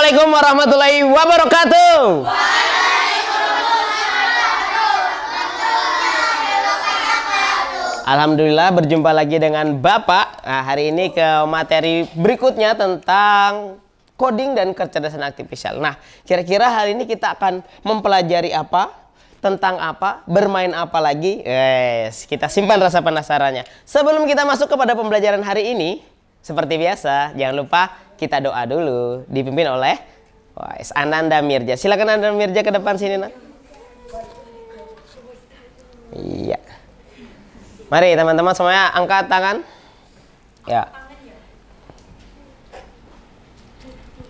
Assalamualaikum warahmatullahi wabarakatuh. Alhamdulillah berjumpa lagi dengan Bapak. Nah, hari ini ke materi berikutnya tentang coding dan kecerdasan artifisial. Nah, kira-kira hari ini kita akan mempelajari apa? Tentang apa? Bermain apa lagi? Kita simpan rasa penasarannya. Sebelum kita masuk kepada pembelajaran hari ini, seperti biasa, jangan lupa kita doa dulu, dipimpin oleh Ananda Mirja. Silakan Ananda Mirja ke depan sini, nak. Iya. Mari teman-teman semuanya angkat tangan. Ya.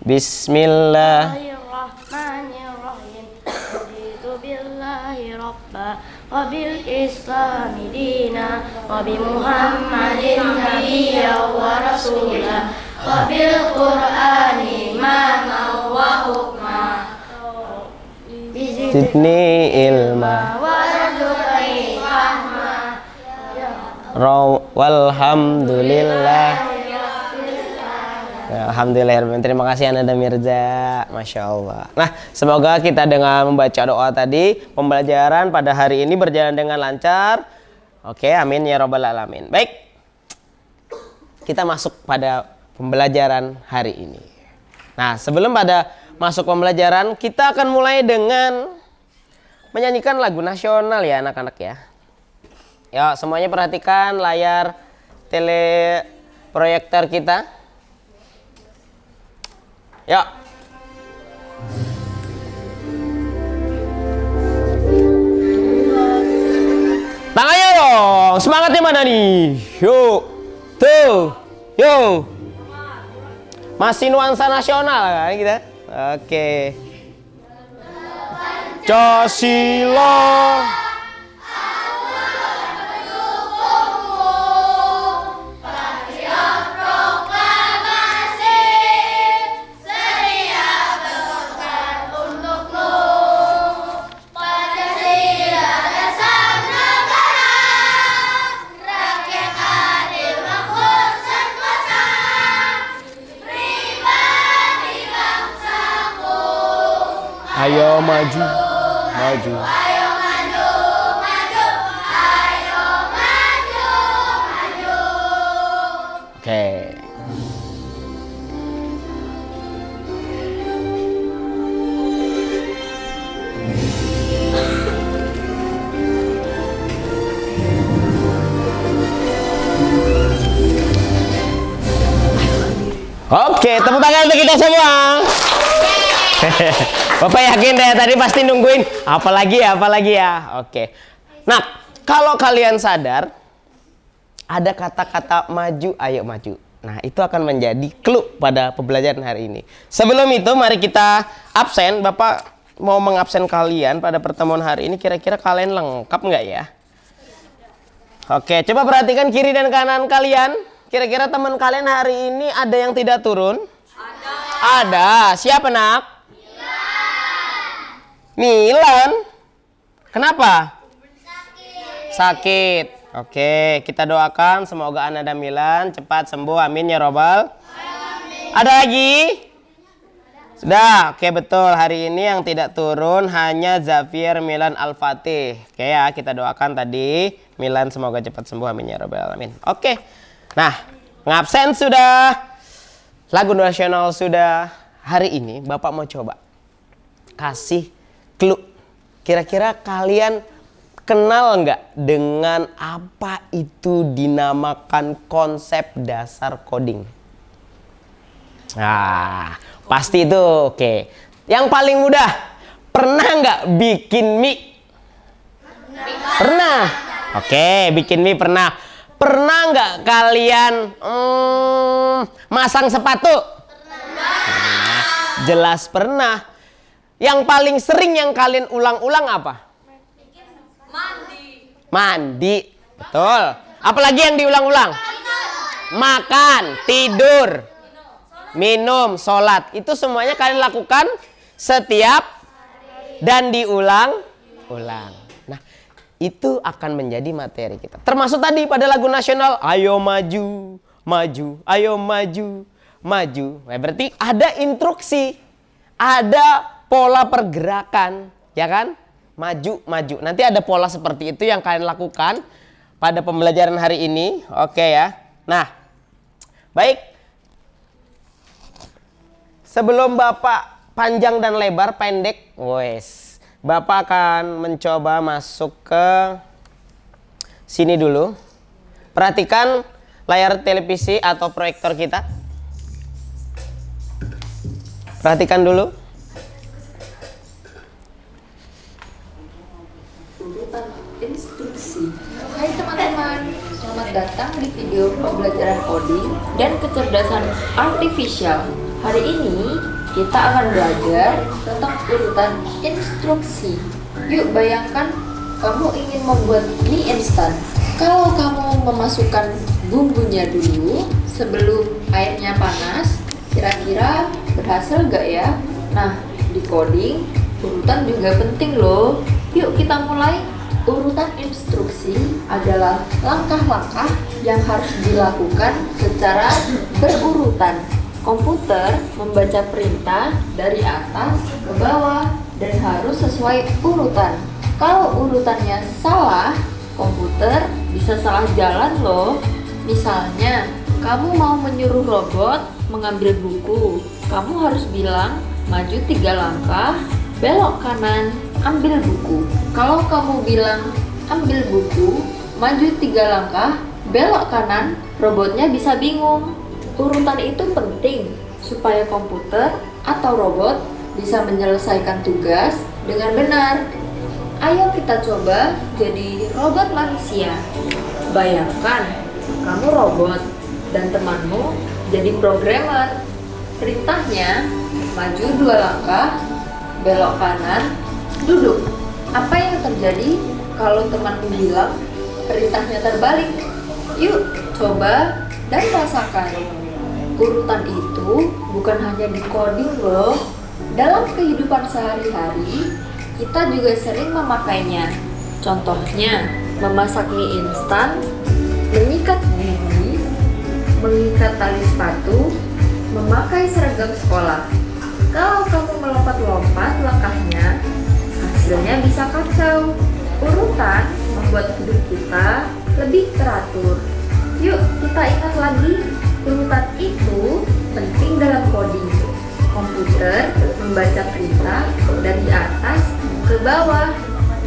Bismillahirrahmanirrahim. Raditu billahi rabba wa bil islami dina wa bi Muhammadin nabiyya wa rasula wa bil qur'ani imama wa hukma. Zidni ilma warzuqni fahma. Walhamdulillah. Alhamdulillah. Terima kasih Ananda Mirza. Masya Allah. Nah, semoga kita dengan membaca doa tadi, pembelajaran pada hari ini berjalan dengan lancar. Oke, amin ya robbal alamin. Baik, kita masuk pada pembelajaran hari ini. Nah, sebelum pada masuk pembelajaran, kita akan mulai dengan menyanyikan lagu nasional ya anak-anak ya. Ya, semuanya perhatikan layar teleproyektor kita. Ya. Tangannya dong. Semangatnya mana nih? Yuk. Tuh. Yuk. Masih nuansa nasional kan kita? Oke. Pancasila. Ayo maju, maju. Ayo maju, maju. Ayo maju, maju. Oke. Oke, tepuk tangan untuk kita semua. Bapak yakin deh tadi pasti nungguin apalagi ya. Oke. Nah, kalau kalian sadar ada kata-kata maju, ayo maju. Nah, itu akan menjadi clue pada pembelajaran hari ini. Sebelum itu mari kita absen. Bapak mau mengabsen kalian pada pertemuan hari ini. Kira-kira kalian lengkap nggak ya? Oke, coba perhatikan kiri dan kanan kalian. Kira-kira teman kalian hari ini ada yang tidak turun? Ada. Siapa nak? Milan. Kenapa? Sakit. Oke, kita doakan semoga Ananda Milan cepat sembuh. Amin ya robbal. Ada lagi? Sudah. Oke, betul. Hari ini yang tidak turun hanya Xavier Milan Al-Fatih. Oke ya, kita doakan tadi Milan semoga cepat sembuh. Amin ya robbal alamin. Oke. Nah, ngabsen sudah. Lagu nasional sudah. Hari ini Bapak mau coba kasih clue. Kira-kira kalian kenal nggak dengan apa itu dinamakan konsep dasar coding? Nah, pasti itu. Oke. Yang paling mudah, pernah nggak bikin mie? Pernah. Oke, bikin mie pernah. Pernah nggak kalian masang sepatu? Pernah. Jelas pernah. Yang paling sering yang kalian ulang-ulang apa? Mandi. Betul. Apalagi yang diulang-ulang? Makan, tidur, minum, sholat. Itu semuanya kalian lakukan setiap dan diulang-ulang. Nah, itu akan menjadi materi kita. Termasuk tadi pada lagu nasional, ayo maju, maju, ayo maju, maju. Nah, berarti ada instruksi. ada pola pergerakan, ya kan? Maju, maju. Nanti ada pola seperti itu yang kalian lakukan pada pembelajaran hari ini. Oke ya. Nah, baik. Sebelum Bapak panjang dan lebar, pendek, wes. Bapak akan mencoba masuk ke sini dulu. Perhatikan layar televisi atau proyektor kita. Perhatikan dulu. Instruksi. Hai teman-teman, selamat datang di video pembelajaran coding dan kecerdasan artifisial. Hari ini kita akan belajar tentang urutan instruksi. Yuk bayangkan kamu ingin membuat mie instan. Kalau kamu memasukkan bumbunya dulu sebelum airnya panas, kira-kira berhasil gak ya? Nah, di coding urutan juga penting loh. Yuk kita mulai. Urutan instruksi adalah langkah-langkah yang harus dilakukan secara berurutan. Komputer membaca perintah dari atas ke bawah dan harus sesuai urutan. Kalau urutannya salah, komputer bisa salah jalan loh. Misalnya, kamu mau menyuruh robot mengambil buku. Kamu harus bilang, maju 3 langkah, belok kanan, ambil buku. Kalau kamu bilang ambil buku, maju 3 langkah, belok kanan, robotnya bisa bingung. Urutan itu penting supaya komputer atau robot bisa menyelesaikan tugas dengan benar. Ayo kita coba jadi robot manusia. Bayangkan, kamu robot dan temanmu jadi programmer. Perintahnya, maju 2 langkah, belok kanan, duduk. Apa yang terjadi kalau temanmu bilang perintahnya terbalik? Yuk, coba dan rasakan. Urutan itu bukan hanya di coding loh. Dalam kehidupan sehari-hari, kita juga sering memakainya. Contohnya, memasak mie instan, menyikat gigi, mengikat tali sepatu, memakai seragam sekolah. Kalau kamu melompat-lompat langkahnya, hasilnya bisa kacau. Urutan membuat hidup kita lebih teratur. Yuk kita ingat lagi, urutan itu penting dalam coding. Komputer membaca perintah dari atas ke bawah.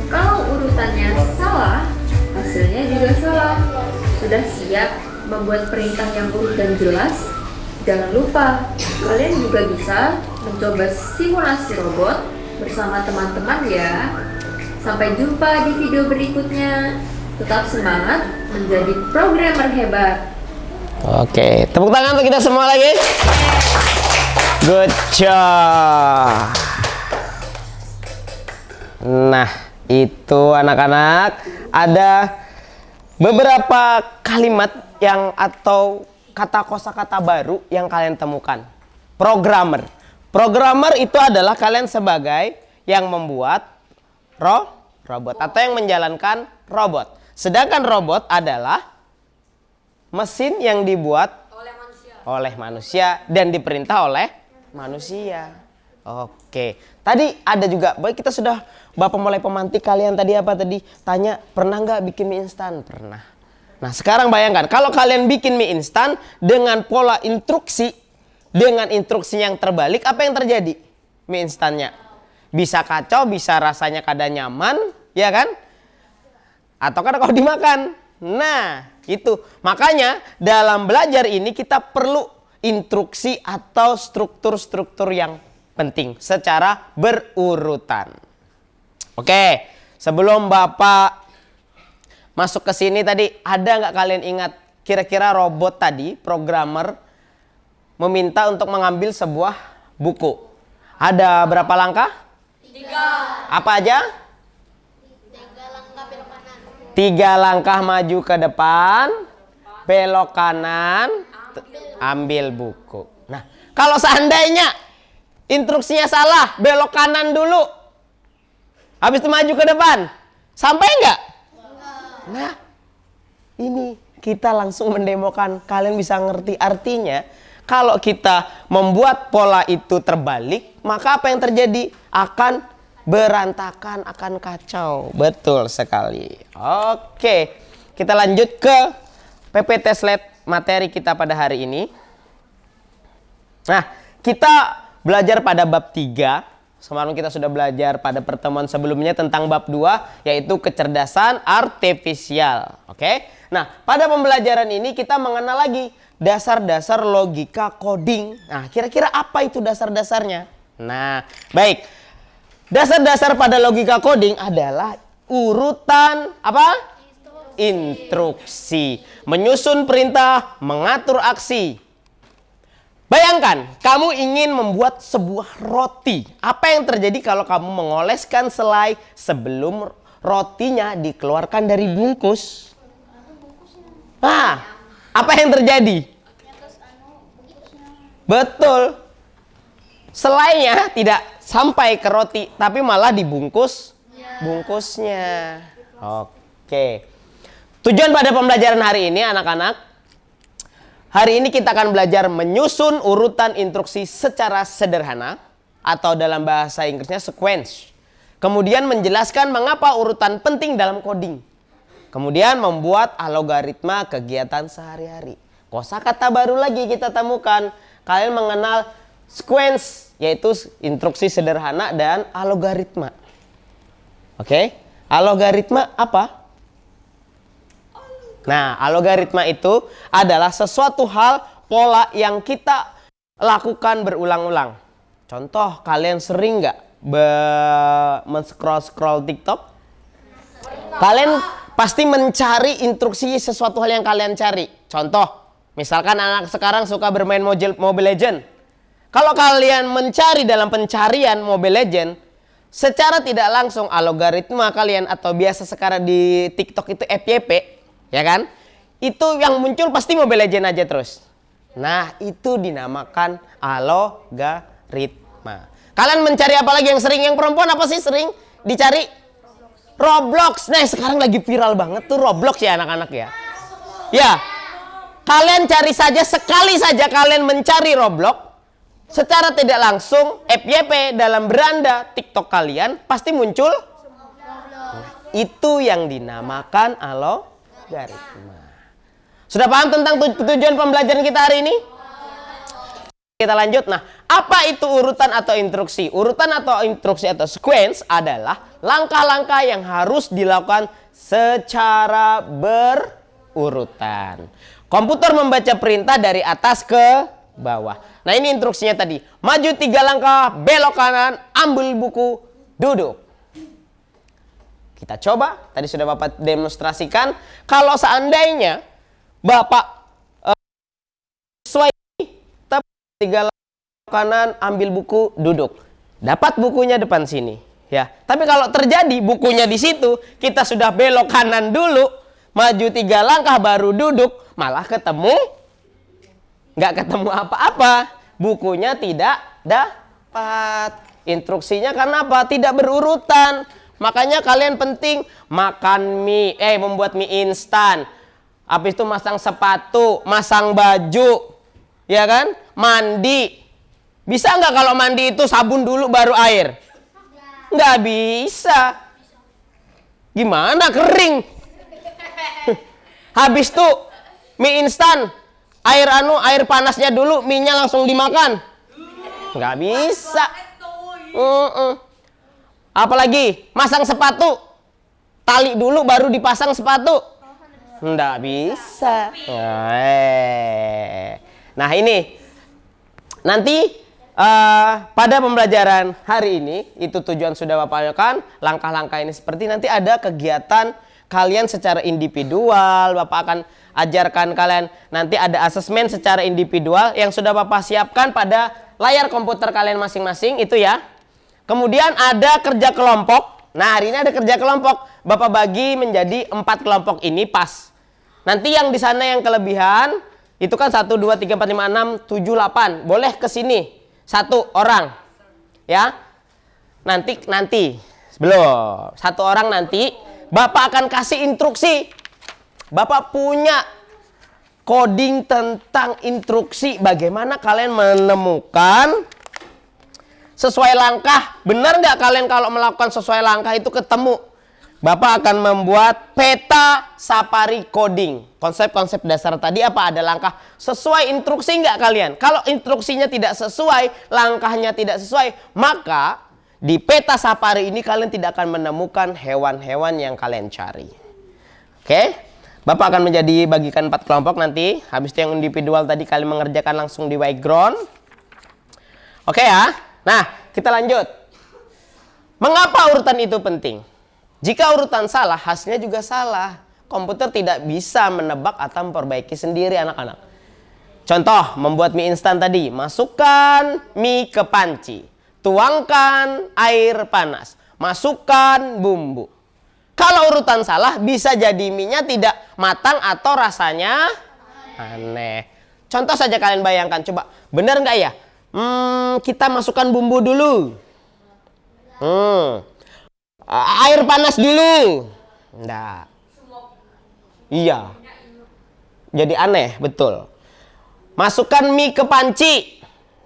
Kalau urutannya salah, hasilnya juga salah. Sudah siap membuat perintah yang urut dan jelas? Jangan lupa, kalian juga bisa mencoba simulasi robot bersama teman-teman ya. Sampai jumpa di video berikutnya. Tetap semangat menjadi programmer hebat. Oke, tepuk tangan untuk kita semua lagi. Good job. Nah, itu anak-anak ada beberapa kalimat yang atau kata kosakata baru yang kalian temukan. Programmer. Programmer itu adalah kalian sebagai yang membuat robot atau yang menjalankan robot. Sedangkan robot adalah mesin yang dibuat oleh manusia dan diperintah oleh manusia. Oke. Tadi ada juga, baik kita sudah Bapak mulai pemantik kalian tadi apa tadi? Tanya, pernah nggak bikin mie instan? Pernah. Nah sekarang bayangkan, kalau kalian bikin mie instan dengan pola instruksi, dengan instruksi yang terbalik, apa yang terjadi? Mie instannya bisa kacau, bisa rasanya kada nyaman, ya kan? Atau kan kalau dimakan. Nah, itu. Makanya dalam belajar ini kita perlu instruksi atau struktur-struktur yang penting secara berurutan. Oke, sebelum Bapak masuk ke sini tadi, ada nggak kalian ingat kira-kira robot tadi, programmer meminta untuk mengambil sebuah buku. Ada berapa langkah? 3. Apa aja? 3 langkah maju ke depan, belok kanan, ambil buku. Nah, kalau seandainya instruksinya salah, belok kanan dulu, habis itu maju ke depan, sampai enggak? Nah, ini kita langsung mendemokan, kalian bisa ngerti artinya. Kalau kita membuat pola itu terbalik, maka apa yang terjadi? Akan berantakan, akan kacau. Betul sekali. Oke, kita lanjut ke PPT slide materi kita pada hari ini. Nah, kita belajar pada bab 3. Semalam kita sudah belajar pada pertemuan sebelumnya tentang bab 2, yaitu kecerdasan artifisial. Oke. Nah, pada pembelajaran ini kita mengenal lagi dasar-dasar logika coding. Nah, kira-kira apa itu dasar-dasarnya? Nah, baik. Dasar-dasar pada logika coding adalah urutan apa? Instruksi. Menyusun perintah, mengatur aksi. Bayangkan, kamu ingin membuat sebuah roti. Apa yang terjadi kalau kamu mengoleskan selai sebelum rotinya dikeluarkan dari bungkus? Nah, apa yang terjadi? Betul. Selainya tidak sampai ke roti, tapi malah dibungkus bungkusnya. Oke. Tujuan pada pembelajaran hari ini, anak-anak, hari ini kita akan belajar menyusun urutan instruksi secara sederhana, atau dalam bahasa Inggrisnya sequence. Kemudian menjelaskan mengapa urutan penting dalam coding. Kemudian membuat algoritma kegiatan sehari-hari. Kosakata baru lagi kita temukan. Kalian mengenal sequence, yaitu instruksi sederhana, dan algoritma. Oke, algoritma apa? Nah, algoritma itu adalah sesuatu hal, pola yang kita lakukan berulang-ulang. Contoh, kalian sering nggak men-scroll TikTok? Kalian pasti mencari instruksi sesuatu hal yang kalian cari. Contoh, misalkan anak sekarang suka bermain Mobile Legend. Kalau kalian mencari dalam pencarian Mobile Legend, secara tidak langsung algoritma kalian, atau biasa sekarang di TikTok itu FYP, ya kan? Itu yang muncul pasti Mobile Legend aja terus. Nah, itu dinamakan algoritma. Kalian mencari apa lagi yang sering? Yang perempuan apa sih sering dicari? Roblox. Nah, sekarang lagi viral banget tuh Roblox ya anak-anak ya. Ya, kalian cari saja, sekali saja kalian mencari Roblox, secara tidak langsung FYP dalam beranda TikTok kalian pasti muncul. Itu yang dinamakan algoritma. Sudah paham tentang tujuan pembelajaran kita hari ini? Kita lanjut. Nah, apa itu urutan atau instruksi? Urutan atau instruksi atau sequence adalah langkah-langkah yang harus dilakukan secara berurutan. Komputer membaca perintah dari atas ke bawah. Nah, ini instruksinya tadi. Maju 3 langkah, belok kanan, ambil buku, duduk. Kita coba. Tadi sudah Bapak demonstrasikan. Kalau seandainya Bapak sesuai 3 langkah kanan, ambil buku, duduk. Dapat bukunya depan sini, ya. Tapi kalau terjadi bukunya di situ, kita sudah belok kanan dulu, maju 3 langkah baru duduk, malah nggak ketemu apa-apa. Bukunya tidak dapat. Instruksinya karena apa? Tidak berurutan. Makanya kalian penting makan mie, membuat mie instan. Habis itu masang sepatu, masang baju, ya kan? Mandi. Bisa nggak kalau mandi itu sabun dulu baru air? Nggak bisa. Gimana kering? Habis itu mie instan, air panasnya dulu, mie-nya langsung dimakan. Nggak bisa. Apalagi masang sepatu, tali dulu baru dipasang sepatu. Nggak bisa. Nah, ini nanti pada pembelajaran hari ini, itu tujuan sudah Bapak lakukan. Langkah-langkah ini seperti nanti ada kegiatan kalian secara individual. Bapak akan ajarkan kalian. Nanti ada asesmen secara individual yang sudah Bapak siapkan pada layar komputer kalian masing-masing itu ya. Kemudian ada kerja kelompok. Nah, hari ini ada kerja kelompok. Bapak bagi menjadi 4 kelompok ini pas. Nanti yang di sana yang kelebihan itu kan 1, 2, 3, 4, 5, 6, 7, 8. Boleh ke sini 1 orang. Ya. Nanti belum. 1 orang nanti Bapak akan kasih instruksi. Bapak punya coding tentang instruksi bagaimana kalian menemukan sesuai langkah. Benar nggak kalian kalau melakukan sesuai langkah itu ketemu? Bapak akan membuat peta safari coding. Konsep-konsep dasar tadi apa? Ada langkah. Sesuai instruksi nggak kalian? Kalau instruksinya tidak sesuai, langkahnya tidak sesuai, maka di peta safari ini kalian tidak akan menemukan hewan-hewan yang kalian cari. Oke? Bapak akan bagikan 4 kelompok nanti. Habis itu yang individual tadi kalian mengerjakan langsung di background. Oke ya? Nah, kita lanjut. Mengapa urutan itu penting? Jika urutan salah, hasilnya juga salah. Komputer tidak bisa menebak atau memperbaiki sendiri anak-anak. Contoh, membuat mie instan tadi. Masukkan mie ke panci. Tuangkan air panas. Masukkan bumbu. Kalau urutan salah, bisa jadi mie-nya tidak matang atau rasanya aneh. Contoh saja kalian bayangkan, coba. Benar nggak ya? Kita masukkan bumbu dulu. Air panas dulu. Nggak. Iya. Jadi aneh, betul. Masukkan mie ke panci.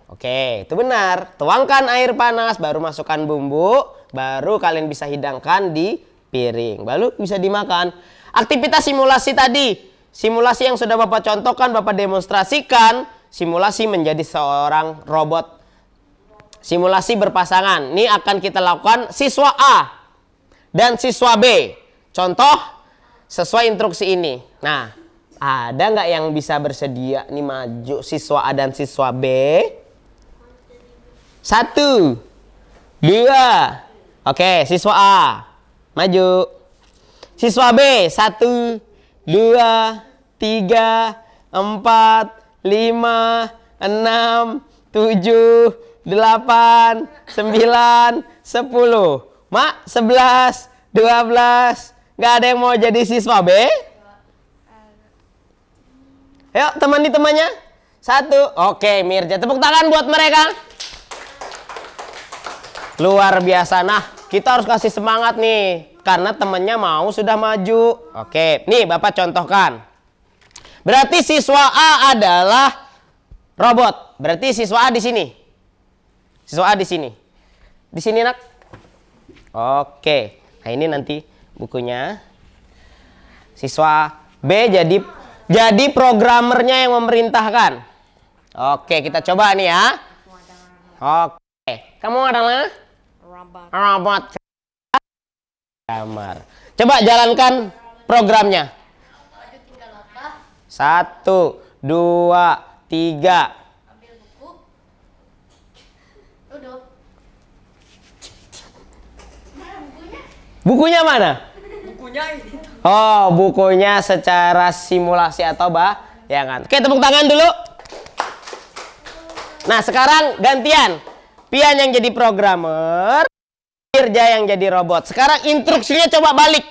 Oke, itu benar. Tuangkan air panas, baru masukkan bumbu, baru kalian bisa hidangkan di piring, baru bisa dimakan. Aktivitas simulasi tadi, simulasi yang sudah Bapak contohkan, Bapak demonstrasikan, simulasi menjadi seorang robot. Simulasi berpasangan, ini akan kita lakukan siswa A dan siswa B. Contoh, sesuai instruksi ini. Nah, ada nggak yang bisa bersedia nih maju siswa A dan siswa B? 1, 2. Oke, siswa A. Maju. Siswa B 1, 2, 3, 4, 5, 6, 7, 8, 9, 10. Mak, 11, 12. Gak ada yang mau jadi siswa B? Ayo, temani temannya. 1. Oke, Mirja. Tepuk tangan buat mereka. Luar biasa. Nah, kita harus kasih semangat nih, karena temennya mau sudah maju. Oke, nih Bapak contohkan. Berarti siswa A adalah robot. Berarti siswa A di sini. Siswa A di sini. Di sini, Nak. Oke. Nah, ini nanti bukunya. Siswa B jadi programmernya yang memerintahkan. Oke, kita coba nih ya. Oke. Kamu adalah robot kamar. Coba jalankan programnya. 1, 2, 3. Ambil buku. Duduk. Mana bukunya? Bukunya mana? Bukunya ini. Oh, bukunya secara simulasi atau bayangan. Oke, tepuk tangan dulu. Nah, sekarang gantian. Pian yang jadi programmer, Mirja yang jadi robot. Sekarang instruksinya coba balik.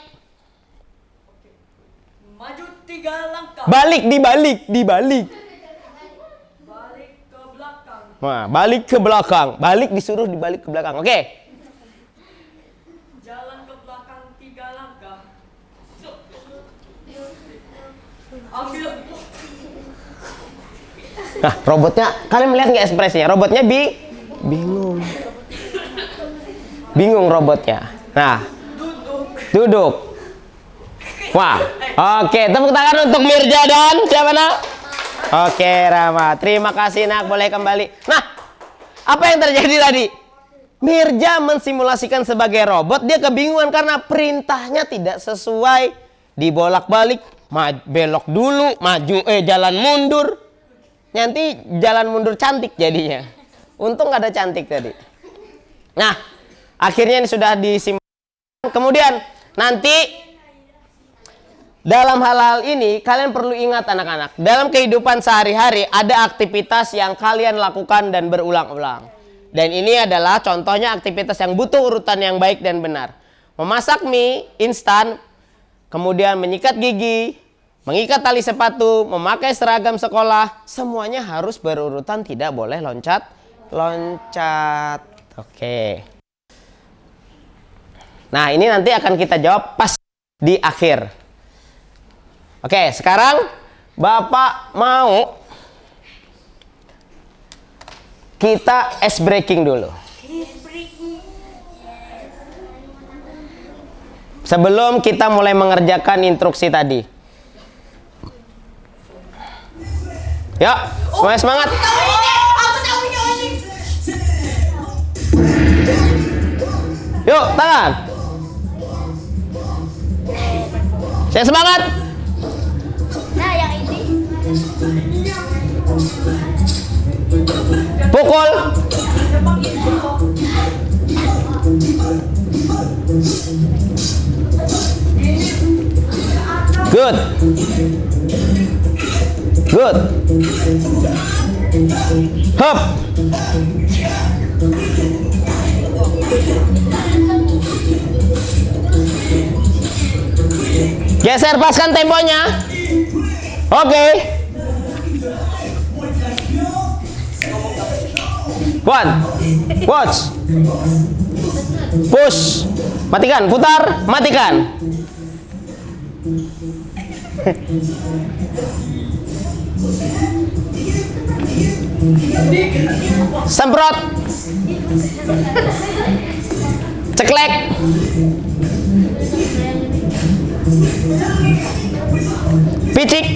Maju 3 langkah. Balik, dibalik. Balik ke belakang. Nah, balik ke belakang. Balik disuruh dibalik ke belakang. Oke. Jalan ke belakang 3 langkah. Ambil. Nah, robotnya, kalian melihat nggak ekspresinya? Robotnya bingung. Bingung robotnya. Nah, duduk. Wah, oke, tepuk tangan untuk Mirja dan siapa, Nak? Oke, Rama. Terima kasih, Nak. Boleh kembali. Nah, apa yang terjadi tadi? Mirja mensimulasikan sebagai robot, dia kebingungan karena perintahnya tidak sesuai. Dibolak-balik, belok dulu, maju, jalan mundur. Nanti jalan mundur cantik jadinya. Untung nggak ada cantik tadi. Nah, akhirnya ini sudah disimulasikan. Kemudian nanti dalam hal-hal ini kalian perlu ingat anak-anak. Dalam kehidupan sehari-hari ada aktivitas yang kalian lakukan dan berulang-ulang. Dan ini adalah contohnya aktivitas yang butuh urutan yang baik dan benar. Memasak mie instan, kemudian menyikat gigi, mengikat tali sepatu, memakai seragam sekolah, semuanya harus berurutan, tidak boleh loncat. Oke. Nah, ini nanti akan kita jawab pas di akhir. Oke, sekarang Bapak mau kita ice breaking dulu. Sebelum kita mulai mengerjakan instruksi tadi. Yuk, semuanya semangat. Yuk, tangan. Saya semangat. Nah, yang ini. Pukul. Good. Good. Hop. Geser, paskan temponya. Oke. One. Watch. Push. Matikan, putar, matikan. Semprot. Ceklek. Picik.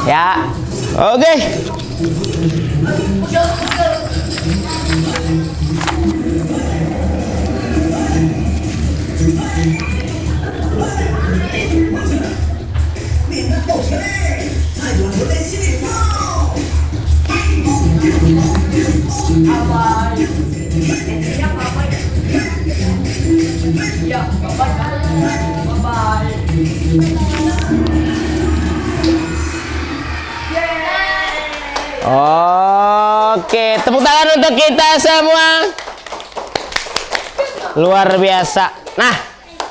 Ya, oke. Oke, tepuk tangan untuk kita semua. Luar biasa. Nah,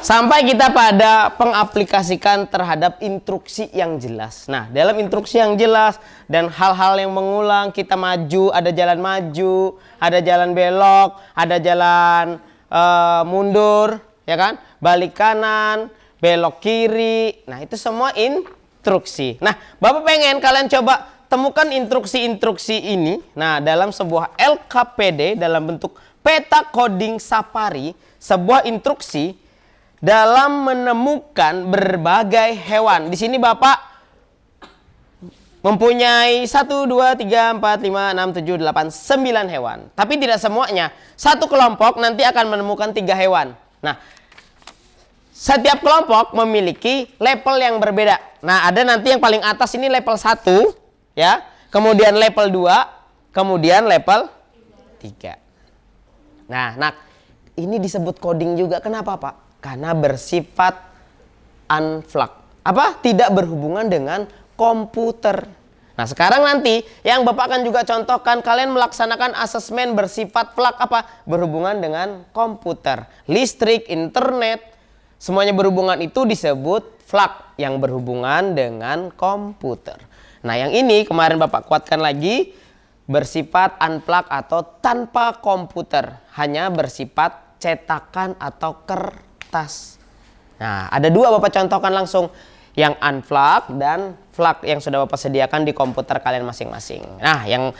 sampai kita pada pengaplikasikan terhadap instruksi yang jelas. Nah, dalam instruksi yang jelas dan hal-hal yang mengulang, kita maju, ada jalan maju, ada jalan belok, ada jalan mundur, ya kan? Balik kanan, belok kiri. Nah, itu semua instruksi. Nah, Bapak pengen kalian coba temukan instruksi-instruksi ini. Nah, dalam sebuah LKPD dalam bentuk peta coding Safari, sebuah instruksi dalam menemukan berbagai hewan. Di sini Bapak mempunyai 1, 2, 3, 4, 5, 6, 7, 8, 9 hewan. Tapi tidak semuanya. Satu kelompok nanti akan menemukan 3 hewan. Nah, setiap kelompok memiliki level yang berbeda. Nah, ada nanti yang paling atas ini level 1, ya. Kemudian level 2, kemudian level 3. Nah, ini disebut coding juga. Kenapa, Pak? Karena bersifat unflag. Apa? Tidak berhubungan dengan komputer. Nah, sekarang nanti yang Bapak akan juga contohkan, kalian melaksanakan asesmen bersifat flag apa? Berhubungan dengan komputer, listrik, internet, semuanya berhubungan itu disebut flag yang berhubungan dengan komputer. Nah, yang ini kemarin Bapak kuatkan lagi, bersifat unplug atau tanpa komputer, hanya bersifat cetakan atau kertas. Nah, ada 2 Bapak contohkan langsung, yang unplug dan plug yang sudah Bapak sediakan di komputer kalian masing-masing. Nah, yang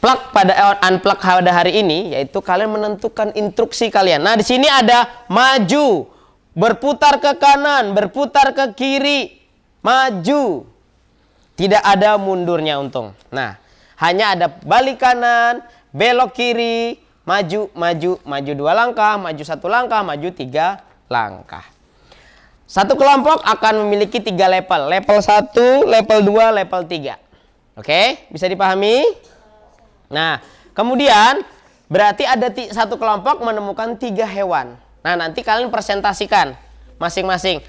plug pada unplug pada hari ini yaitu kalian menentukan instruksi kalian. Nah, di sini ada maju, berputar ke kanan, berputar ke kiri, maju. Tidak ada mundurnya untung. Nah, hanya ada balik kanan, belok kiri, maju, maju, maju 2 langkah, maju 1 langkah, maju 3 langkah. Satu kelompok akan memiliki 3 level. Level 1, level 2, level 3. Oke, bisa dipahami? Nah, kemudian Berarti ada satu kelompok menemukan 3 hewan. Nah, nanti kalian presentasikan masing-masing.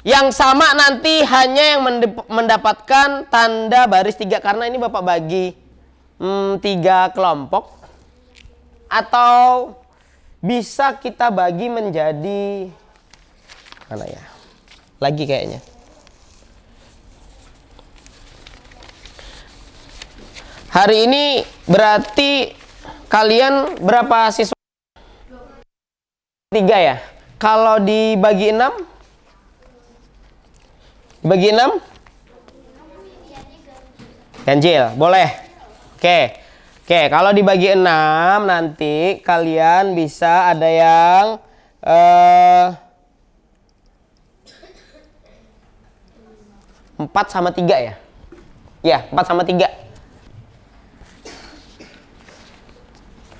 Yang sama nanti hanya yang mendapatkan tanda baris 3, karena ini Bapak bagi 3 kelompok. Atau bisa kita bagi menjadi mana ya? Lagi kayaknya. Hari ini berarti kalian berapa siswa? 3 ya? Kalau dibagi 6? Dibagi 6? Ganjil, boleh. Oke. Oke, kalau dibagi 6 nanti kalian bisa ada yang 4 sama 3 ya? Ya, 4 sama 3.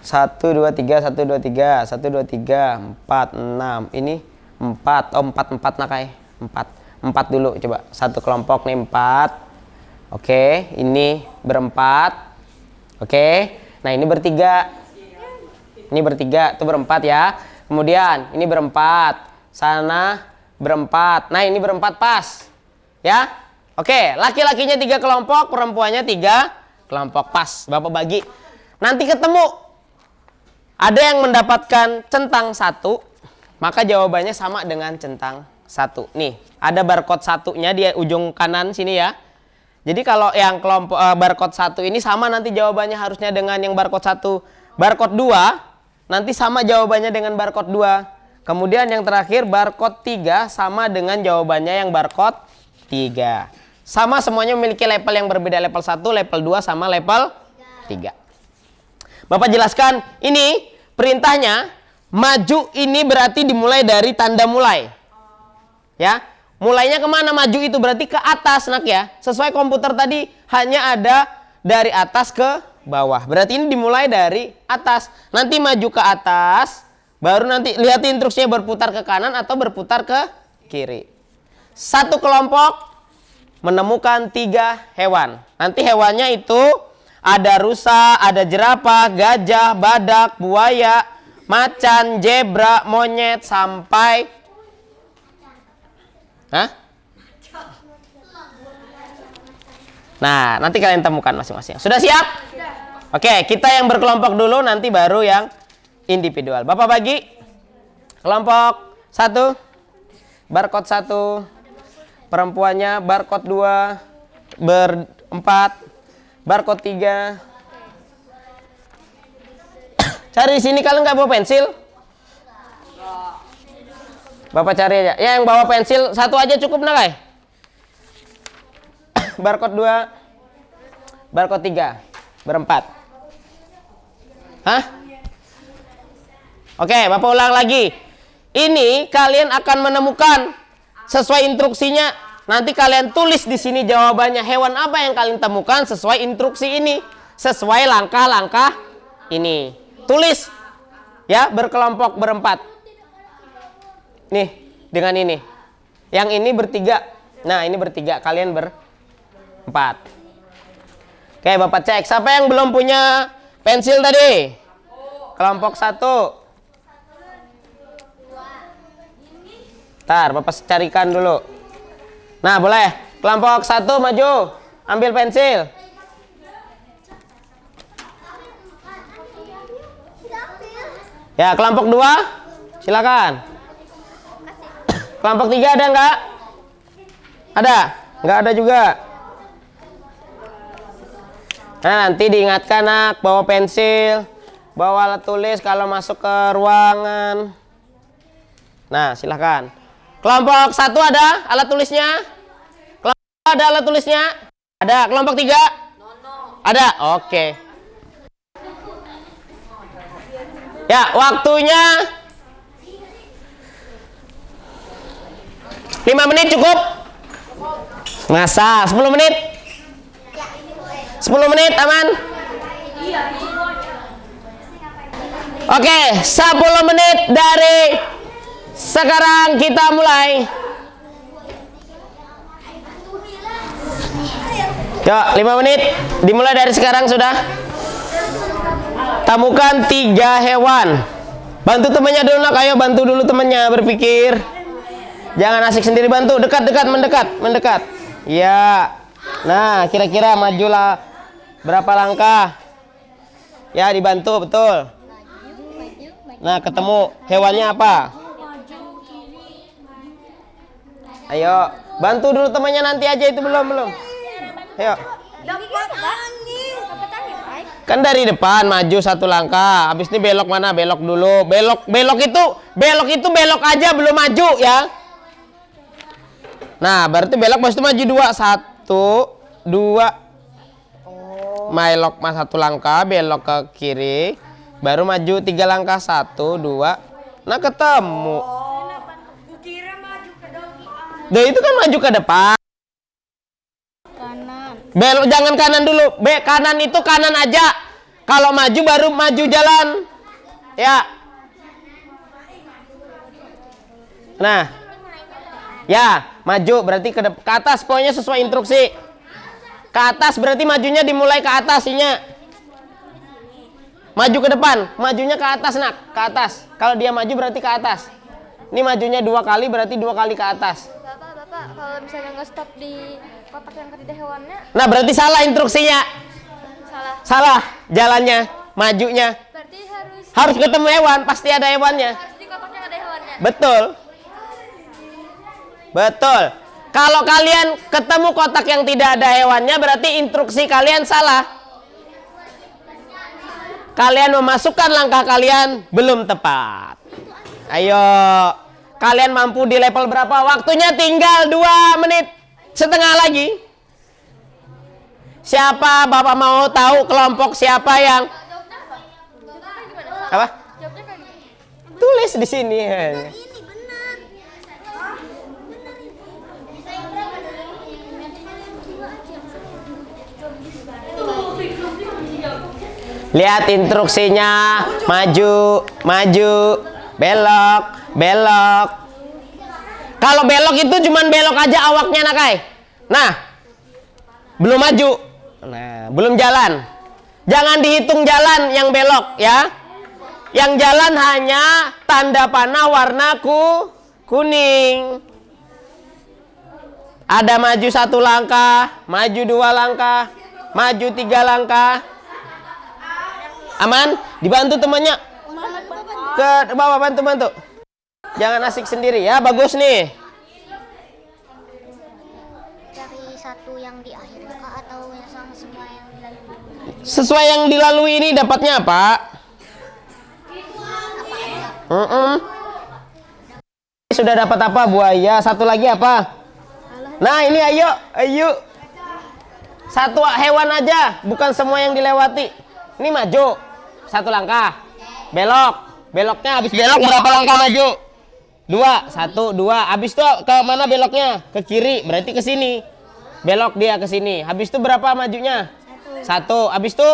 1, 2, 3, 1, 2, 3, 1, 2, 3, 4, 6. Ini 4. Oh, 4 nakai. 4 dulu coba. Satu kelompok nih 4. Oke, ini berempat. Oke. Nah, ini bertiga. Ini bertiga, itu berempat ya. Kemudian ini berempat. Sana berempat. Nah, ini berempat pas. Ya. Oke, laki-lakinya 3 kelompok, perempuannya 3 kelompok pas. Bapak bagi. Nanti ketemu ada yang mendapatkan centang 1, maka jawabannya sama dengan centang 1. Nih, ada barcode 1-nya di ujung kanan sini ya. Jadi kalau yang kelompok barcode 1 ini sama nanti jawabannya harusnya dengan yang barcode 1. Barcode 2 nanti sama jawabannya dengan barcode 2. Kemudian yang terakhir barcode 3 sama dengan jawabannya yang barcode 3. Sama semuanya memiliki level yang berbeda, level 1, level 2 sama level 3. Bapak jelaskan, ini perintahnya maju ini berarti dimulai dari tanda mulai. Ya. Mulainya kemana maju itu berarti ke atas nak ya. Sesuai komputer tadi hanya ada dari atas ke bawah. Berarti ini dimulai dari atas. Nanti maju ke atas. Baru nanti lihat instruksinya berputar ke kanan atau berputar ke kiri. Satu kelompok menemukan 3 hewan. Nanti hewannya itu ada rusa, ada jerapah, gajah, badak, buaya, macan, zebra, monyet, sampai Nah, nanti kalian temukan masing-masing. Sudah siap? Sudah. Oke, kita yang berkelompok dulu, nanti baru yang individual. Bapak bagi kelompok 1, barcode 1, perempuannya barcode 2, berempat, barcode 3. Cari sini, kalian nggak bawa pensil? Bapak cari aja. Ya, yang bawa pensil 1 aja cukup nak, Kai? Barcode 2, barcode 3, berempat. Hah? Oke, Bapak ulang lagi. Ini kalian akan menemukan sesuai instruksinya. Nanti kalian tulis di sini jawabannya. Hewan apa yang kalian temukan sesuai instruksi ini, sesuai langkah-langkah ini. Tulis ya, berkelompok berempat. Nih, dengan ini. Yang ini bertiga. Nah, ini bertiga, kalian berempat. Oke, Bapak cek. Siapa yang belum punya pensil tadi? Kelompok 1. Ntar, Bapak carikan dulu. Nah, boleh. Kelompok 1 maju. Ambil pensil. Ya, kelompok 2. Silakan. Kelompok 3 ada nggak? Ada? Nggak ada juga. Nah, nanti diingatkan nak, bawa pensil, bawa alat tulis kalau masuk ke ruangan. Nah, silahkan. Kelompok 1 ada alat tulisnya? Kelompok 2 ada alat tulisnya? Ada. Kelompok 3? Ada. Oke. Ya, waktunya 5 menit cukup? Masa 10 menit? 10 menit aman? Oke, 10 menit dari sekarang kita mulai. Coba 5 menit dimulai dari sekarang sudah. Temukan 3 hewan. Bantu temannya dulu nak, ayo bantu dulu temannya berpikir. Jangan asik sendiri, bantu. Dekat, mendekat. Ya. Nah, kira-kira majulah berapa langkah? Ya, dibantu, betul. Nah, ketemu hewannya apa? Ayo, bantu dulu temannya, nanti aja itu belum. Ayo. Kan dari depan maju 1 langkah. Habis ini belok mana? Belok dulu. Belok itu belok aja belum maju ya. Nah, berarti belok habis itu maju 2. 1 2. Belok 1 langkah, belok ke kiri, baru maju 3 langkah. 1 2. Nah, ketemu. Nah, itu kan maju ke depan. Belok, jangan kanan dulu. Kanan itu kanan aja. Kalau maju baru maju jalan. Ya. Nah. Ya, maju berarti ke atas, pokoknya sesuai instruksi. Ke atas berarti majunya dimulai ke atas inya. Maju ke depan, majunya ke atas nak, ke atas. Kalau dia maju berarti ke atas. Ini majunya 2 kali berarti 2 kali ke atas. Bapak, kalau misalnya nggak stop di kotak yang ketiga hewannya. Nah, berarti salah instruksinya. Salah jalannya, majunya. Berarti Harus ketemu hewan, pasti ada hewannya. harus di kotak yang ada hewannya. Betul. Kalau kalian ketemu kotak yang tidak ada hewannya, berarti instruksi kalian salah. Kalian memasukkan langkah kalian belum tepat. Ayo, kalian mampu di level berapa? Waktunya tinggal 2 menit setengah lagi. Siapa Bapak mau tahu kelompok siapa yang apa? Tulis di sini. Lihat instruksinya, maju, belok. Kalau belok itu cuman belok aja awaknya nakai. Nah, belum maju. Nah, belum jalan. Jangan dihitung jalan yang belok ya. Yang jalan hanya tanda panah warna kuning. Ada maju 1 langkah, maju 2 langkah, maju 3 langkah. Aman? Dibantu temannya. Ke bawah, bantu. Jangan asik sendiri ya, bagus nih. Cari satu yang di akhir kah atau yang sama semua yang dilalui? Sesuai yang dilalui ini dapatnya apa? Sudah dapat apa? Buaya. 1 lagi apa? Nah, ini ayo. 1 hewan aja, bukan semua yang dilewati. Ini maju 1 langkah, beloknya habis belok berapa langkah maju? 2, 1, 2. Habis itu ke mana beloknya? Ke kiri, berarti ke sini. Belok dia ke sini. Habis itu berapa majunya? 1. Habis itu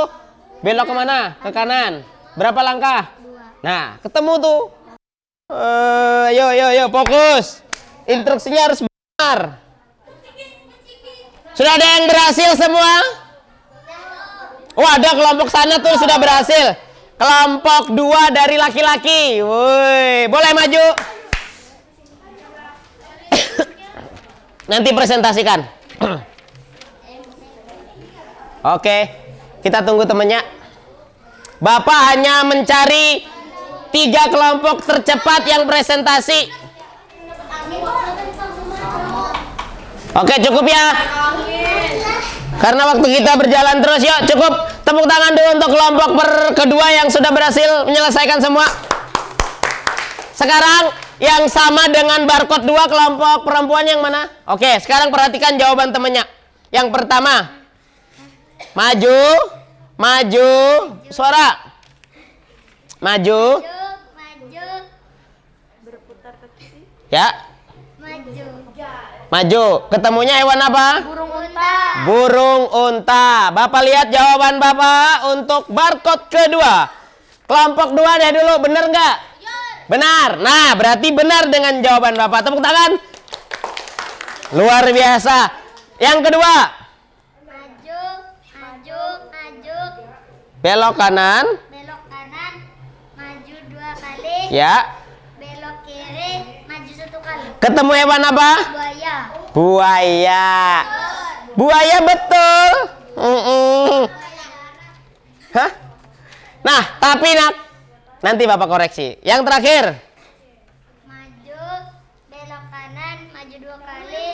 belok ke mana? Ke kanan. Berapa langkah? 2. Nah, ketemu tuh. Yo, fokus. Instruksinya harus benar. Sudah ada yang berhasil semua? Oh, ada kelompok sana tuh sudah berhasil. Kelompok 2 dari laki-laki. Woi, boleh maju. Nanti presentasikan. Oke, kita tunggu temennya. Bapak hanya mencari 3 kelompok tercepat yang presentasi. Oke, cukup ya. Karena waktu kita berjalan terus, yuk cukup. Tepuk tangan dulu untuk kelompok kedua yang sudah berhasil menyelesaikan semua. Sekarang yang sama dengan barcode 2, kelompok perempuan yang mana? Oke, sekarang perhatikan jawaban temennya. Yang pertama, maju, suara. Maju. Berputar ke kiri. Ya. Maju. Ketemunya hewan apa? Burung unta. Bapak lihat jawaban Bapak untuk barcode kedua. Kelompok 2 deh dulu, bener nggak? Benar. Nah, berarti benar dengan jawaban Bapak. Tepuk tangan. Luar biasa. Yang kedua. Maju. Belok kanan. Ya. belok kiri, maju 1 kali. Ketemu hewan apa? Buaya. Buaya. Buaya betul. Hah? Nah, tapi nanti Bapak koreksi. Yang terakhir. Maju, belok kanan, maju 2 kali,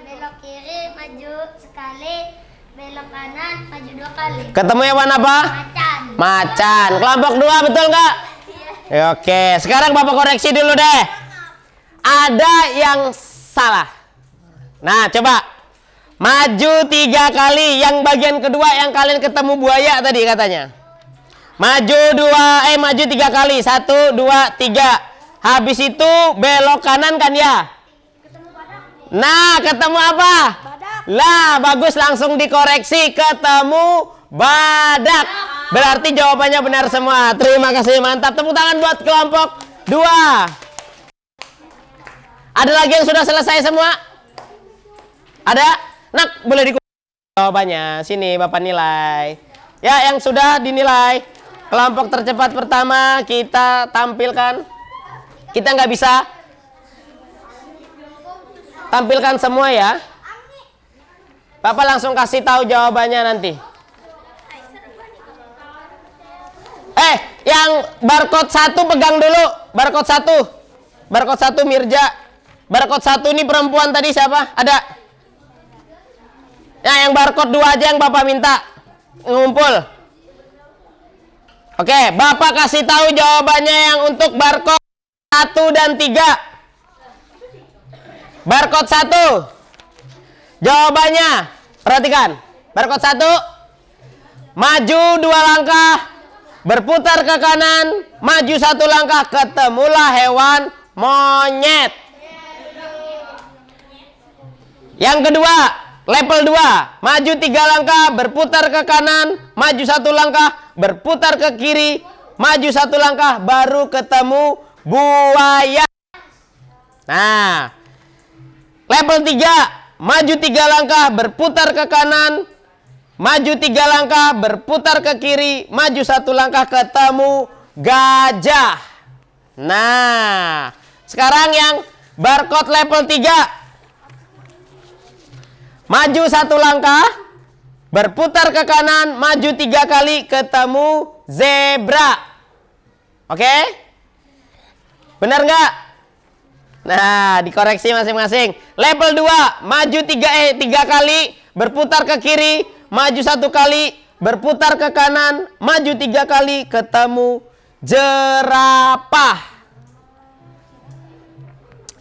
belok kiri, maju sekali, belok kanan, maju 2 kali. Ketemu hewan apa? Macan. Macan. Kelompok 2 betul nggak? Ya, oke, sekarang Bapak koreksi dulu deh. Ada yang salah. Nah, coba. Maju 3 kali. Yang bagian kedua yang kalian ketemu buaya tadi katanya. Maju 3 kali. 1, 2, 3. Habis itu belok kanan kan ya? Nah, ketemu apa? Lah, bagus, langsung dikoreksi. Ketemu badak. Berarti jawabannya benar semua. Terima kasih, mantap. Tepuk tangan buat kelompok 2. Ada lagi yang sudah selesai semua? Ada? Nak, boleh dikumpulkan jawabannya. Sini Bapak nilai. Ya, yang sudah dinilai. Kelompok tercepat pertama kita tampilkan. Kita nggak bisa tampilkan semua ya. Bapak langsung kasih tahu jawabannya nanti. Yang barcode 1 pegang dulu. Barcode 1. Barcode 1 Mirja. Barcode 1 ini perempuan tadi siapa? Ada? Ya, yang barcode 2 aja yang Bapak minta ngumpul. Oke, Bapak kasih tahu jawabannya yang untuk barcode 1 dan 3. Barcode 1. Jawabannya, perhatikan. Barcode 1. Maju 2 langkah, berputar ke kanan, maju 1 langkah, ketemulah hewan monyet. Yang kedua, level 2. Maju 3 langkah, berputar ke kanan, maju 1 langkah, berputar ke kiri, maju 1 langkah, baru ketemu buaya. Nah, level 3. Maju 3 langkah, berputar ke kanan, maju 3 langkah, berputar ke kiri, maju 1 langkah, ketemu gajah. Nah, sekarang yang barcode level 3. Maju 1 langkah, berputar ke kanan, maju 3 kali, ketemu zebra. Oke? Benar nggak? Nah, dikoreksi masing-masing. Level 2, maju 3 kali, berputar ke kiri, maju 1 kali, berputar ke kanan, maju 3 kali, ketemu jerapah.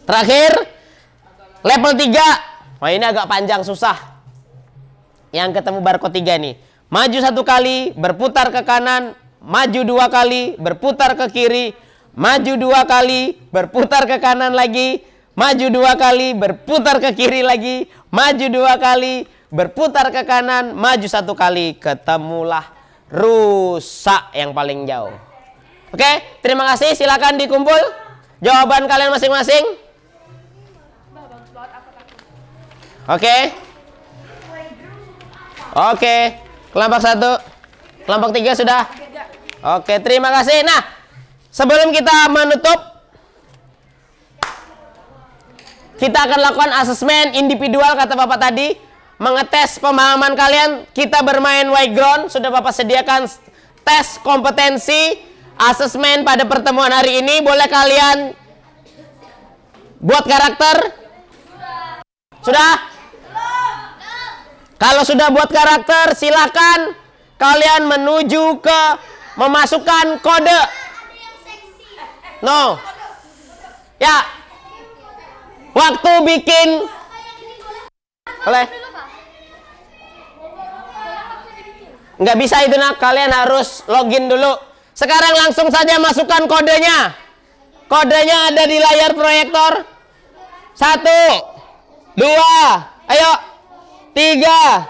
Terakhir, level 3. Wah, ini agak panjang, susah. Yang ketemu barcode 3 nih. Maju 1 kali, berputar ke kanan, maju 2 kali, berputar ke kiri, maju 2 kali, berputar ke kanan lagi, maju 2 kali, berputar ke kiri lagi, maju 2 kali, berputar ke kanan, maju 1 kali, ketemulah rusa yang paling jauh. Oke, terima kasih. Silakan dikumpul jawaban kalian masing-masing. Oke. Kelompok 1. Kelompok 3 sudah? Oke, terima kasih. Nah, sebelum kita menutup, kita akan lakukan asesmen individual kata Bapak tadi. Mengetes pemahaman kalian. Kita bermain white ground. Sudah Bapak sediakan tes kompetensi asesmen pada pertemuan hari ini. Boleh kalian buat karakter? Sudah? Kalau sudah buat karakter, silakan kalian menuju ke memasukkan kode. No. Ya. Waktu bikin. Boleh. Nggak bisa itu nak, kalian harus login dulu. Sekarang langsung saja masukkan kodenya. Kodenya ada di layar proyektor. 1, 2, ayo. 3,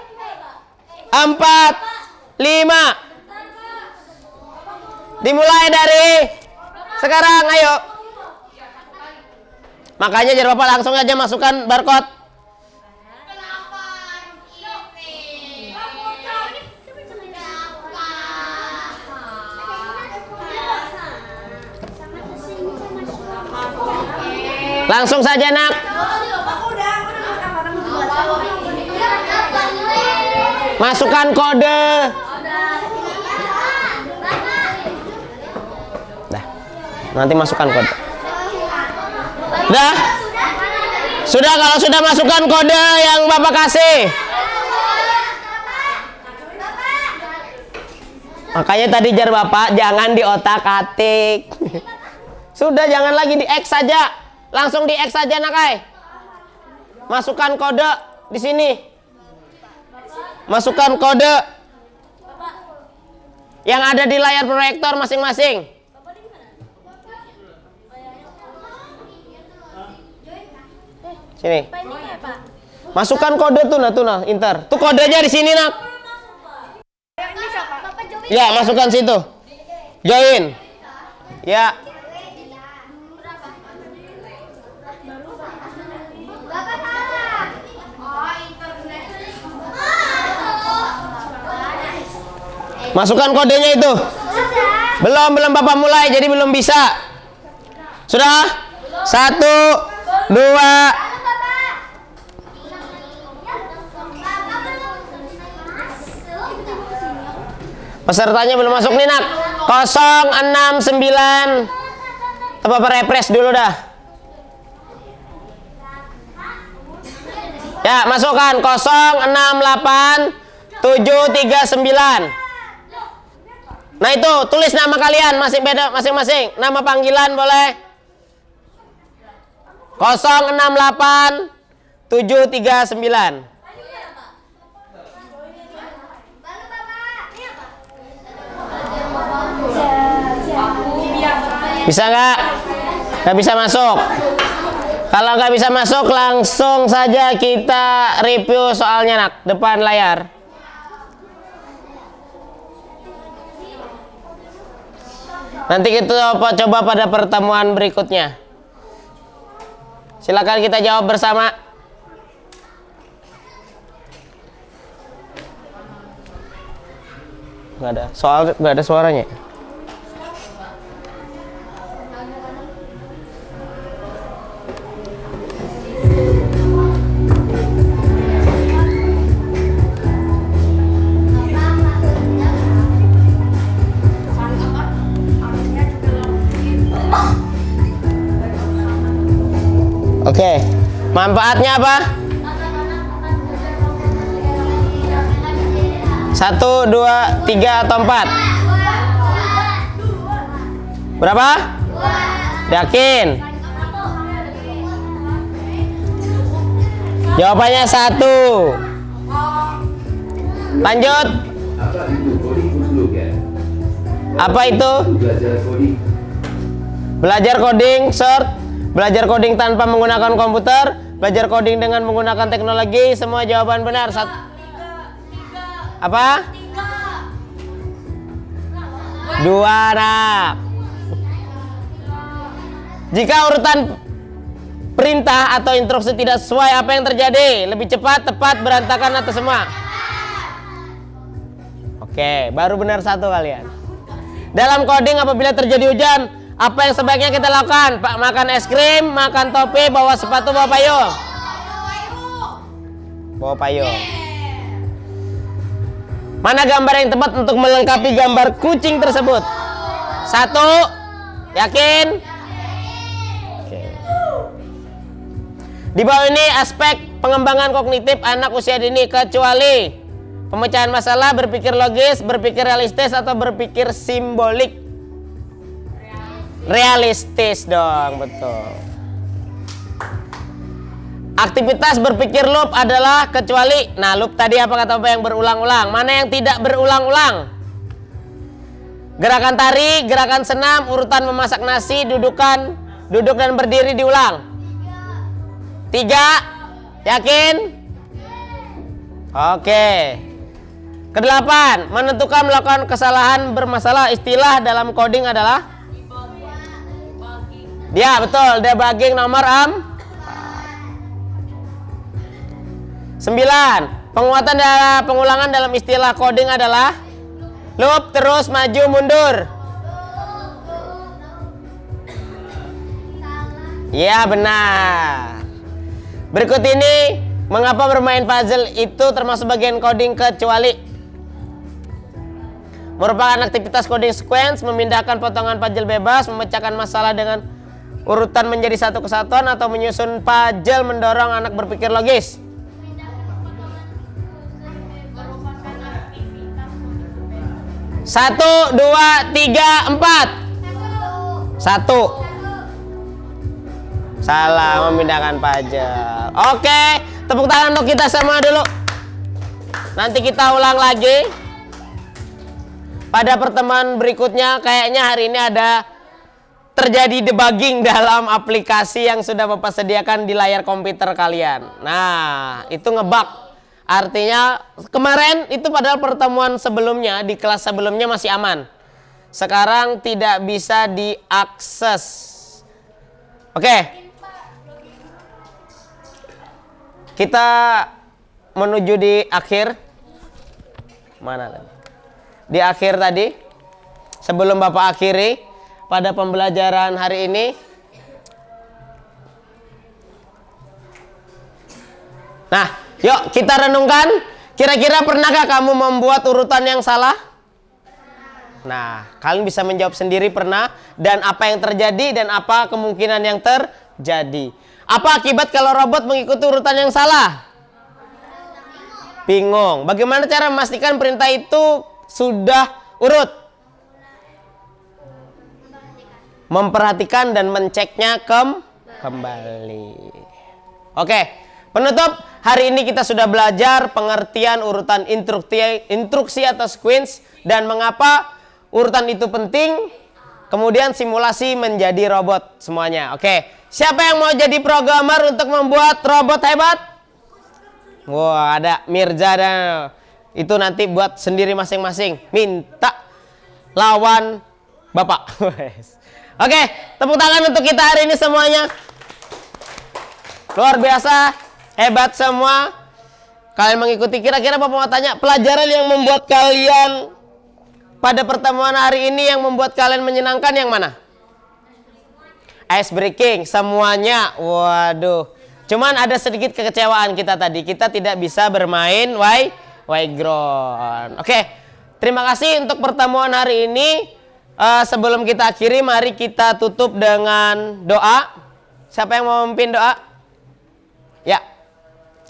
4, 5. Dimulai dari sekarang, ayo. Makanya jadi Bapak langsung aja masukkan barcode. Langsung saja nak. Masukkan kode. Dah. Nanti masukkan kode. Dah. Sudah, kalau sudah masukkan kode yang Bapak kasih. Makanya tadi jar Bapak jangan di otak-atik. Sudah, jangan lagi di X saja. Langsung di X saja nak ay. Masukkan kode di sini. Masukkan kode yang ada di layar proyektor masing-masing. Sini. Masukkan kode tuh nah, Inter. Tuh kodenya di sini nak. Ya, masukkan situ. Join. Ya. Masukkan kodenya itu. Belum Bapak mulai, jadi belum bisa. Sudah? 1, 2. Pesertanya belum masuk nih nak. 069. Bapak refresh dulu dah. Ya, masukkan 068 739. Nah itu, tulis nama kalian masing-masing. Nama panggilan boleh. 068 739. Bisa nggak? Nggak bisa masuk. Kalau nggak bisa masuk, langsung saja kita review soalnya nak, depan layar. Nanti kita coba pada pertemuan berikutnya. Silakan kita jawab bersama. Nggak ada suaranya. Oke, manfaatnya apa? 1, 2, 3 atau 4? Berapa? Yakin? Jawabannya 1. Lanjut. Apa itu? Belajar coding short. Belajar coding tanpa menggunakan komputer, belajar coding dengan menggunakan teknologi. Semua jawaban benar. Apa? 2 nak. Jika urutan perintah atau instruksi tidak sesuai, apa yang terjadi? Lebih cepat, tepat, berantakan atau semua? Oke, baru benar 1 kalian. Dalam coding apabila terjadi hujan, apa yang sebaiknya kita lakukan? Pak, makan es krim, makan topi, bawa sepatu, bawa payung. Bawa payung. Mana gambar yang tepat untuk melengkapi gambar kucing tersebut? 1. Yakin? Oke. Di bawah ini aspek pengembangan kognitif anak usia dini, kecuali pemecahan masalah, berpikir logis, berpikir realistis, atau berpikir simbolik. Realistis dong, betul. Aktivitas berpikir loop adalah kecuali. Nah, loop tadi apa kata Bapak? Yang berulang-ulang. Mana yang tidak berulang-ulang? Gerakan tari, gerakan senam, urutan memasak nasi, duduk dan berdiri diulang. 3. Yakin? Oke. Ke-8, menentukan melakukan kesalahan bermasalah. Istilah dalam coding adalah? Ya, betul. Debugging nomor 9. Pengulangan dalam istilah coding adalah loop, terus, maju, mundur. Ya, benar. Berikut ini, mengapa bermain puzzle itu termasuk bagian coding kecuali merupakan aktivitas coding sequence, memindahkan potongan puzzle bebas, memecahkan masalah dengan urutan menjadi satu kesatuan, atau menyusun puzzle mendorong anak berpikir logis. Satu, dua, tiga, empat. Satu. Salah, memindahkan puzzle. Oke, tepuk tangan untuk kita semua dulu. Nanti kita ulang lagi. Pada pertemuan berikutnya, kayaknya hari ini ada terjadi debugging dalam aplikasi yang sudah Bapak sediakan di layar komputer kalian. Nah, itu ngebug. Artinya kemarin itu padahal pertemuan sebelumnya di kelas sebelumnya masih aman. Sekarang tidak bisa diakses. Oke. Kita menuju di akhir. Mana tadi? Di akhir tadi. Sebelum Bapak akhiri pada pembelajaran hari ini. Nah, yuk kita renungkan. Kira-kira pernahkah kamu membuat urutan yang salah? Nah, kalian bisa menjawab sendiri pernah. Dan apa yang terjadi dan apa kemungkinan yang terjadi. Apa akibat kalau robot mengikuti urutan yang salah? Bingung. Bagaimana cara memastikan perintah itu sudah urut? Memperhatikan dan menceknya kembali. Oke, penutup. Hari ini kita sudah belajar pengertian urutan instruksi atau sequence dan mengapa urutan itu penting. Kemudian simulasi menjadi robot semuanya. Oke, siapa yang mau jadi programmer untuk membuat robot hebat? Wah, ada Mirza dan itu nanti buat sendiri masing-masing. Minta lawan Bapak. Oke, tepuk tangan untuk kita hari ini semuanya. Luar biasa, hebat semua. Kalian mengikuti. Kira-kira Bapak mau tanya, pelajaran yang membuat kalian pada pertemuan hari ini yang membuat kalian menyenangkan yang mana? Ice breaking, semuanya. Waduh. Cuman ada sedikit kekecewaan kita tadi. Kita tidak bisa bermain ground. Oke. Terima kasih untuk pertemuan hari ini. Sebelum kita akhiri, mari kita tutup dengan doa. Siapa yang mau memimpin doa? Ya.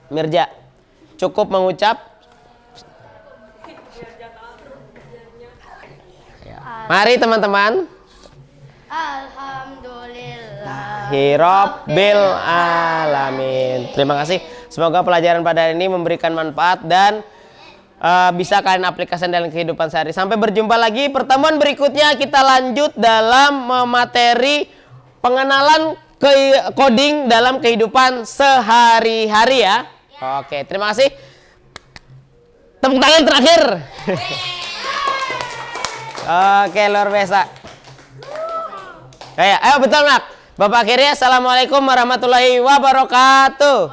Mirja. Cukup mengucap. Mari teman-teman. Alhamdulillah. Rabbil alamin. Terima kasih. Semoga pelajaran pada hari ini memberikan manfaat dan bisa kalian aplikasikan dalam kehidupan sehari. Sampai berjumpa lagi pertemuan berikutnya. Kita lanjut dalam materi pengenalan coding dalam kehidupan sehari-hari ya. Oke, terima kasih. Tepuk tangan terakhir. Oke, luar biasa. Kayak, ayo betul nak. Bapak akhirnya, assalamualaikum warahmatullahi wabarakatuh.